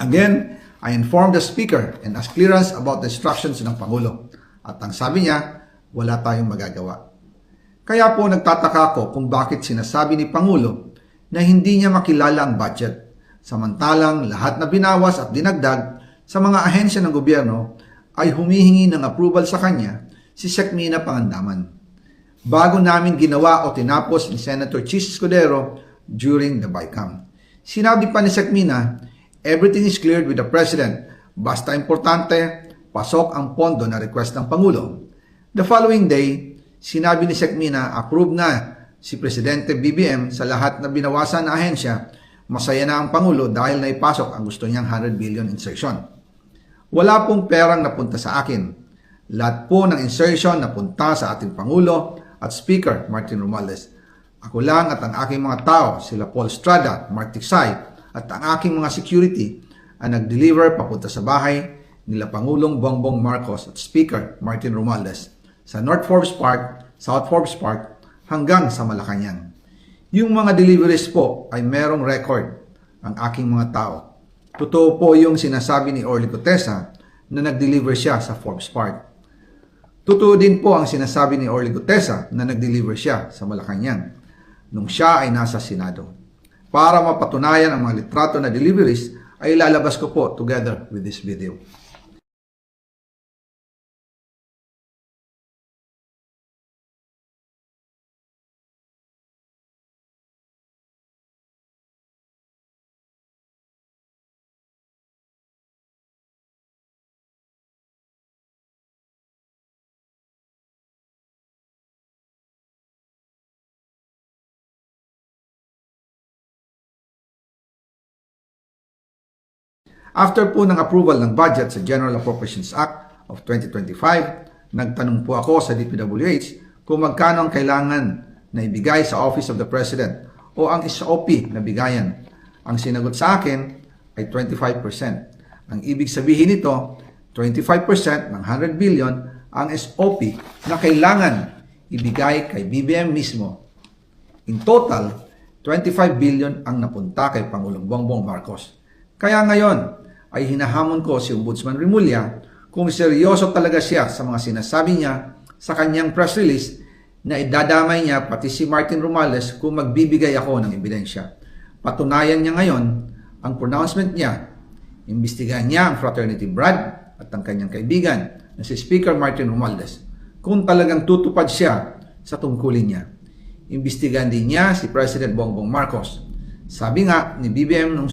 Again, I informed the Speaker and asked clearance about the instructions ng Pangulo. At ang sabi niya, wala tayong magagawa. Kaya po nagtataka ako kung bakit sinasabi ni Pangulo na hindi niya makilala ang budget. Samantalang lahat na binawas at dinagdag sa mga ahensya ng gobyerno ay humihingi ng approval sa kanya si Sec. Mina Pangandaman. Bago namin ginawa o tinapos ni Senator Chis Escudero during the BICAM. Sinabi pa ni Sec. Mina, everything is cleared with the President. Basta importante, pasok ang pondo na request ng Pangulo. The following day, sinabi ni Sec. Mina, approve na si Presidente BBM sa lahat na binawasan na ahensya. Masaya na ang Pangulo dahil naipasok ang gusto niyang 100 billion insertion. Wala pong perang napunta sa akin. Lahat po ng insertion napunta sa ating Pangulo at Speaker Martin Romualdez. Ako lang at ang aking mga tao, sila Paul Estrada, Mark Tiksay, at ang aking mga security ang nag-deliver papunta sa bahay nila Pangulong Bongbong Marcos at Speaker Martin Romualdez sa North Forbes Park, South Forbes Park hanggang sa Malacanang. Yung mga deliveries po ay merong record ang aking mga tao. Totoo po yung sinasabi ni Orly Gutesa na nag-deliver siya sa Forbes Park. Totoo din po ang sinasabi ni Orly Gutesa na nag-deliver siya sa Malacanang nung siya ay nasa Senado. Para mapatunayan ang mga litrato na deliveries ay ilalabas ko po together with this video. After po ng approval ng budget sa General Appropriations Act of 2025, nagtanong po ako sa DPWH kung magkano ang kailangan na ibigay sa Office of the President o ang SOP na bigayan. Ang sinagot sa akin ay 25%. Ang ibig sabihin nito, 25% ng 100 billion ang SOP na kailangan ibigay kay BBM mismo. In total, 25 billion ang napunta kay Pangulong Bongbong Marcos. Kaya ngayon ay hinahamon ko si Ombudsman Remulla kung seryoso talaga siya sa mga sinasabi niya sa kanyang press release na idadamay niya pati si Martin Romualdez kung magbibigay ako ng ebidensya. Patunayan niya ngayon ang pronouncement niya. Imbestigahan niya ang fraternity Brad at ang kanyang kaibigan na si Speaker Martin Romualdez kung talagang tutupad siya sa tungkulin niya. Imbestigahan din niya si President Bongbong Marcos. Sabi nga ni BBM nung